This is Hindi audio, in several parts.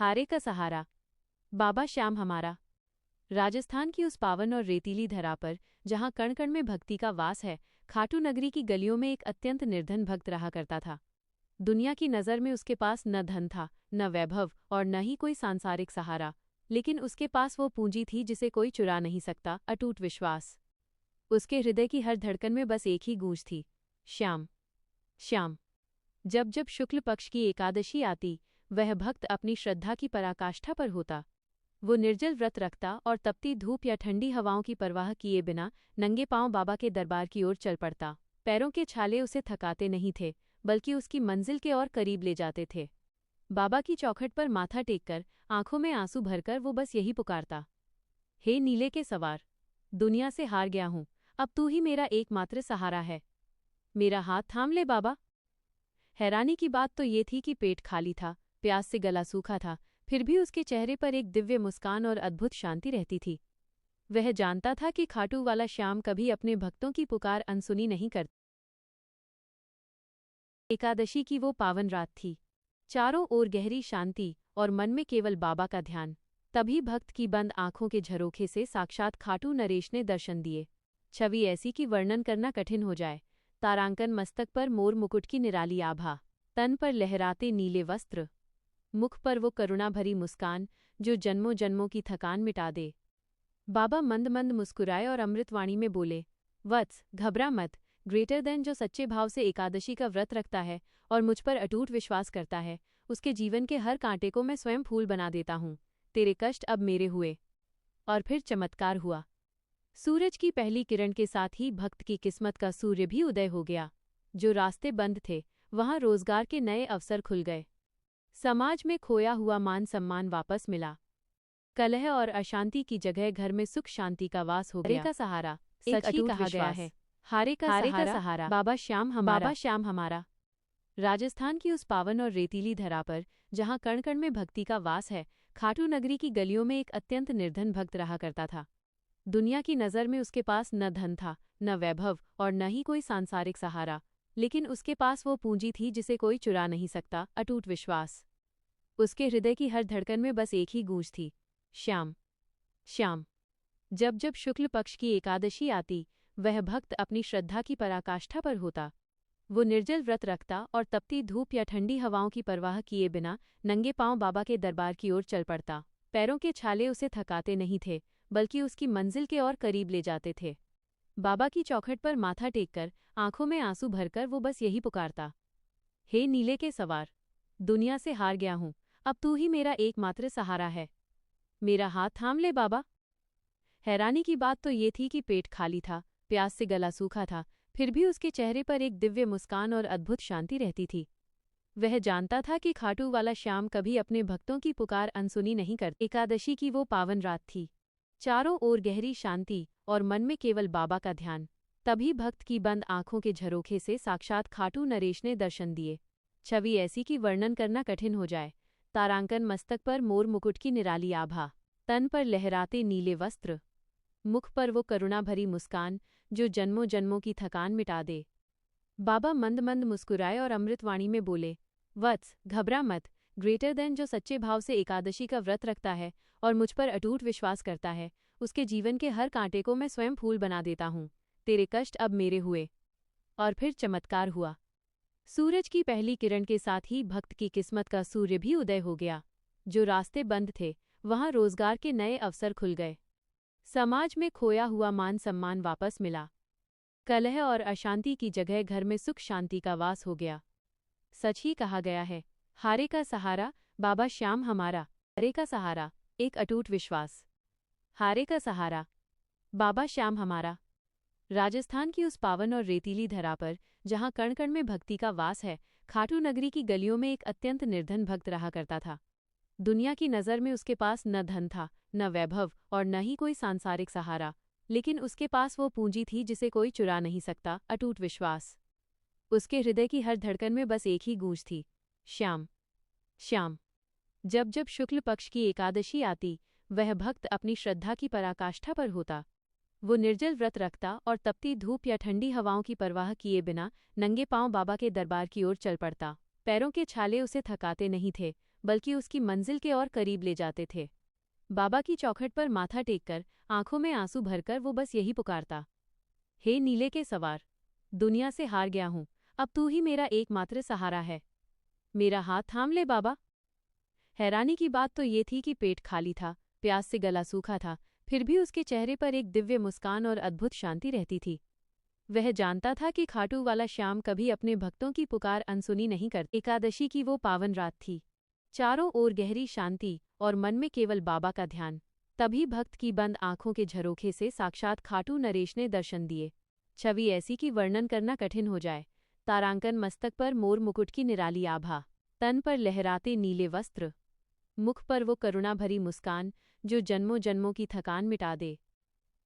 हारे का सहारा, बाबा श्याम हमारा। राजस्थान की उस पावन और रेतीली धरा पर, जहाँ कण कण में भक्ति का वास है, खाटू नगरी की गलियों में एक अत्यंत निर्धन भक्त रहा करता था। दुनिया की नज़र में उसके पास न धन था, न वैभव और न ही कोई सांसारिक सहारा, लेकिन उसके पास वो पूंजी थी जिसे कोई चुरा नहीं सकता, अटूट विश्वास। उसके हृदय की हर धड़कन में बस एक ही गूंज थी, श्याम, श्याम। जब जब शुक्ल पक्ष की एकादशी आती, वह भक्त अपनी श्रद्धा की पराकाष्ठा पर होता। वो निर्जल व्रत रखता और तपती धूप या ठंडी हवाओं की परवाह किए बिना नंगे पांव बाबा के दरबार की ओर चल पड़ता। पैरों के छाले उसे थकाते नहीं थे, बल्कि उसकी मंजिल के और करीब ले जाते थे। बाबा की चौखट पर माथा टेककर, आंखों में आंसू भरकर वो बस यही पुकारता, हे नीले के सवार, दुनिया से हार गया हूं, अब तू ही मेरा एकमात्र सहारा है। मेरा हाथ थाम ले बाबा। हैरानी की बात तो ये थी कि पेट खाली था, प्यास से गला सूखा था, फिर भी उसके चेहरे पर एक दिव्य मुस्कान और अद्भुत शांति रहती थी। वह जानता था कि खाटू वाला श्याम कभी अपने भक्तों की पुकार अनसुनी नहीं करता। एकादशी की वो पावन रात थी। चारों ओर गहरी शांति और मन में केवल बाबा का ध्यान। तभी भक्त की बंद आंखों के झरोखे से साक्षात खाटू नरेश ने दर्शन दिए। छवि ऐसी कि वर्णन करना कठिन हो जाए। तारांकन मस्तक पर मोर मुकुट की निराली आभा, तन पर लहराते नीले वस्त्र, मुख पर वो करुणा भरी मुस्कान जो जन्मों जन्मों की थकान मिटा दे। बाबा मंद मंद मुस्कुराए और अमृतवाणी में बोले, वत्स, घबरा मत। ग्रेटर देन जो सच्चे भाव से एकादशी का व्रत रखता है और मुझ पर अटूट विश्वास करता है, उसके जीवन के हर कांटे को मैं स्वयं फूल बना देता हूँ। तेरे कष्ट अब मेरे हुए। और फिर चमत्कार हुआ। सूरज की पहली किरण के साथ ही भक्त की किस्मत का सूर्य भी उदय हो गया। जो रास्ते बंद थे, वहां रोजगार के नए अवसर खुल गए। समाज में खोया हुआ मान सम्मान वापस मिला। कलह और अशांति की जगह घर में सुख शांति का वास हो गया। हारे का सहारा, सच ही कहा गया है। हारे का सहारा, बाबा श्याम हमारा। बाबा श्याम हमारा। राजस्थान की उस पावन और रेतीली धरा पर, जहाँ कण कण में भक्ति का वास है, खाटू नगरी की गलियों में एक अत्यंत निर्धन भक्त रहा करता था। दुनिया की नज़र में उसके पास न धन था, न वैभव और न ही कोई सांसारिक सहारा, लेकिन उसके पास वो पूंजी थी जिसे कोई चुरा नहीं सकता, अटूट विश्वास। उसके हृदय की हर धड़कन में बस एक ही गूंज थी, श्याम, श्याम। जब जब शुक्ल पक्ष की एकादशी आती, वह भक्त अपनी श्रद्धा की पराकाष्ठा पर होता। वो निर्जल व्रत रखता और तपती धूप या ठंडी हवाओं की परवाह किए बिना नंगे पांव बाबा के दरबार की ओर चल पड़ता। पैरों के छाले उसे थकाते नहीं थे, बल्कि उसकी मंजिल के और करीब ले जाते थे। बाबा की चौखट पर माथा टेककर, आंखों में आंसू भरकर वो बस यही पुकारता, हे नीले के सवार, दुनिया से हार गया हूं, अब तू ही मेरा एकमात्र सहारा है। मेरा हाथ थाम ले बाबा। हैरानी की बात तो ये थी कि पेट खाली था, प्यास से गला सूखा था, फिर भी उसके चेहरे पर एक दिव्य मुस्कान और अद्भुत शांति रहती थी। वह जानता था कि खाटू वाला श्याम कभी अपने भक्तों की पुकार अनसुनी नहीं करता। एकादशी की वो पावन रात थी। चारों ओर गहरी शांति और मन में केवल बाबा का ध्यान। तभी भक्त की बंद आंखों के झरोखे से साक्षात खाटू नरेश ने दर्शन दिए। छवि ऐसी कि वर्णन करना कठिन हो जाए। तारांकन मस्तक पर मोर मुकुट की निराली आभा, तन पर लहराते नीले वस्त्र, मुख पर वो करुणा भरी मुस्कान जो जन्मों जन्मों की थकान मिटा दे। बाबा मंद मंद मुस्कुराए और अमृतवाणी में बोले, वत्स, घबरा मत। ग्रेटर देन जो सच्चे भाव से एकादशी का व्रत रखता है और मुझ पर अटूट विश्वास करता है, उसके जीवन के हर कांटे को मैं स्वयं फूल बना देता हूँ। तेरे कष्ट अब मेरे हुए। और फिर चमत्कार हुआ। सूरज की पहली किरण के साथ ही भक्त की किस्मत का सूर्य भी उदय हो गया। जो रास्ते बंद थे, वहां रोजगार के नए अवसर खुल गए। समाज में खोया हुआ मान सम्मान वापस मिला। कलह और अशांति की जगह घर में सुख शांति का वास हो गया। सच ही कहा गया है, हारे का सहारा, बाबा श्याम हमारा। हारे का सहारा, एक अटूट विश्वास। हारे का सहारा, बाबा श्याम हमारा। राजस्थान की उस पावन और रेतीली धरा पर, जहाँ कण कण में भक्ति का वास है, खाटू नगरी की गलियों में एक अत्यंत निर्धन भक्त रहा करता था। दुनिया की नज़र में उसके पास न धन था, न वैभव और न ही कोई सांसारिक सहारा, लेकिन उसके पास वो पूंजी थी जिसे कोई चुरा नहीं सकता, अटूट विश्वास। उसके हृदय की हर धड़कन में बस एक ही गूंज थी, श्याम, श्याम। जब जब शुक्ल पक्ष की एकादशी आती, वह भक्त अपनी श्रद्धा की पराकाष्ठा पर होता। वो निर्जल व्रत रखता और तपती धूप या ठंडी हवाओं की परवाह किए बिना नंगे पांव बाबा के दरबार की ओर चल पड़ता। पैरों के छाले उसे थकाते नहीं थे, बल्कि उसकी मंजिल के और करीब ले जाते थे। बाबा की चौखट पर माथा टेककर, आंखों में आंसू भरकर वो बस यही पुकारता, हे नीले के सवार, दुनिया से हार गया हूं, अब तू ही मेरा एकमात्र सहारा है। मेरा हाथ थाम ले बाबा। हैरानी की बात तो ये थी कि पेट खाली था, प्यास से गला सूखा था, फिर भी उसके चेहरे पर एक दिव्य मुस्कान और अद्भुत शांति रहती थी। वह जानता था कि खाटू वाला श्याम कभी अपने भक्तों की पुकार अनसुनी नहीं करता। एकादशी की वो पावन रात थी। चारों ओर गहरी शांति और मन में केवल बाबा का ध्यान। तभी भक्त की बंद आंखों के झरोखे से साक्षात खाटू नरेश ने दर्शन दिए। छवि ऐसी कि वर्णन करना कठिन हो जाए। तारांकन मस्तक पर मोर मुकुट की निराली आभा, तन पर लहराते नीले वस्त्र, मुख पर वो करुणा भरी मुस्कान जो जन्मों जन्मों की थकान मिटा दे।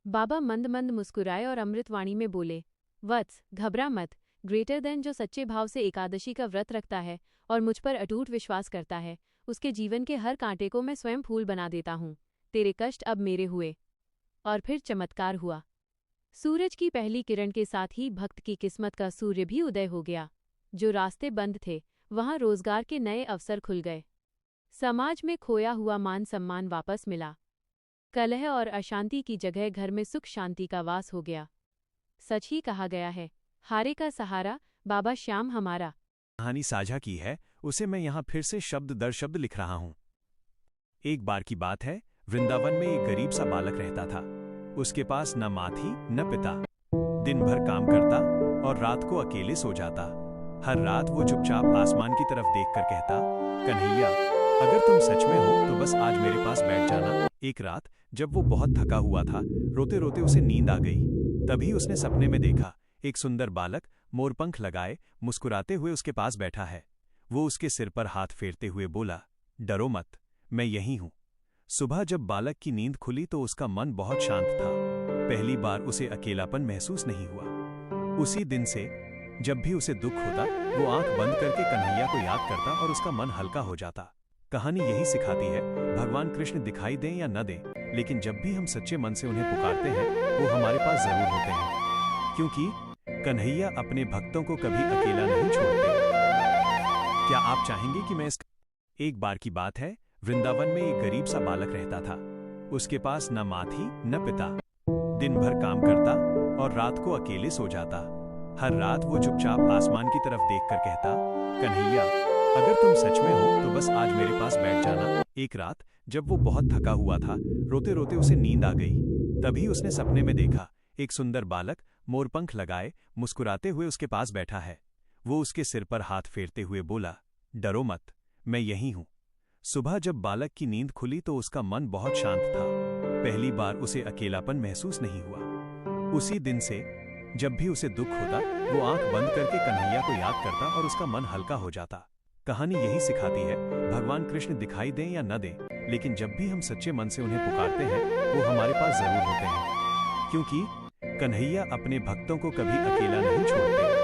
बाबा मंद मंद मुस्कुराए और अमृतवाणी में बोले, वत्स, घबरा मत। ग्रेटर देन जो सच्चे भाव से एकादशी का व्रत रखता है और मुझ पर अटूट विश्वास करता है, उसके जीवन के हर कांटे को मैं स्वयं फूल बना देता हूँ। तेरे कष्ट अब मेरे हुए। और फिर चमत्कार हुआ। सूरज की पहली किरण के साथ ही भक्त की किस्मत का सूर्य भी उदय हो गया। जो रास्ते बंद थे, वहां रोजगार के नए अवसर खुल गए। समाज में खोया हुआ मान सम्मान वापस मिला। कलह और अशांति की जगह घर में सुख शांति का वास हो गया। सच ही कहा गया है, हारे का सहारा बाबा श्याम हमारा। कहानी साझा की है, उसे मैं यहाँ फिर से शब्द दर शब्द लिख रहा हूँ। एक बार की बात है, वृंदावन में एक गरीब सा बालक रहता था। उसके पास न माँ थी न पिता। दिन भर काम करता और रात को अकेले सो जाता। हर रात वो चुपचाप आसमान की तरफ देखकर कहता, कन्हैया, अगर तुम सच में हो तो बस आज मेरे पास बैठ जाना। एक रात जब वो बहुत थका हुआ था, रोते रोते उसे नींद आ गई। तभी उसने सपने में देखा, एक सुंदर बालक मोरपंख लगाए मुस्कुराते हुए उसके पास बैठा है। वो उसके सिर पर हाथ फेरते हुए बोला, डरो मत, मैं यही हूँ। सुबह जब बालक की नींद खुली तो उसका मन बहुत शांत था। पहली बार उसे अकेलापन महसूस नहीं हुआ। उसी दिन से जब भी उसे दुख होता, वो आंख बंद करके कन्हैया को याद करता और उसका मन हल्का हो जाता। कहानी यही सिखाती है, भगवान कृष्ण दिखाई दें या न दें, लेकिन जब भी हम सच्चे मन से उन्हें पुकारते हैं, वो हमारे पास जरूर होते हैं। क्योंकि कन्हैया अपने भक्तों को कभी अकेला नहीं छोड़ते। क्या आप चाहेंगे कि मैं एक बार की बात है, वृंदावन में एक गरीब सा बालक रहता था। उसके पास न माँ थी न पिता। दिन भर काम करता और रात को अकेले सो जाता। हर रात वो चुपचाप आसमान की तरफ देखकर कहता, कन्हैया, अगर तुम सच में हो तो बस आज मेरे पास बैठ जाना। एक रात जब वो बहुत थका हुआ था, रोते रोते उसे नींद आ गई। तभी उसने सपने में देखा, एक सुंदर बालक मोरपंख लगाए मुस्कुराते हुए उसके पास बैठा है। वो उसके सिर पर हाथ फेरते हुए बोला, डरो मत, मैं यही हूँ। सुबह जब बालक की नींद खुली तो उसका मन बहुत शांत था। पहली बार उसे अकेलापन महसूस नहीं हुआ। उसी दिन से जब भी उसे दुख होता, वो आंख बंद करके कन्हैया को याद करता और उसका मन हल्का हो जाता। कहानी यही सिखाती है, भगवान कृष्ण दिखाई दें या न दें, लेकिन जब भी हम सच्चे मन से उन्हें पुकारते हैं, वो हमारे पास जरूर होते हैं। क्योंकि कन्हैया अपने भक्तों को कभी अकेला नहीं छोड़ते।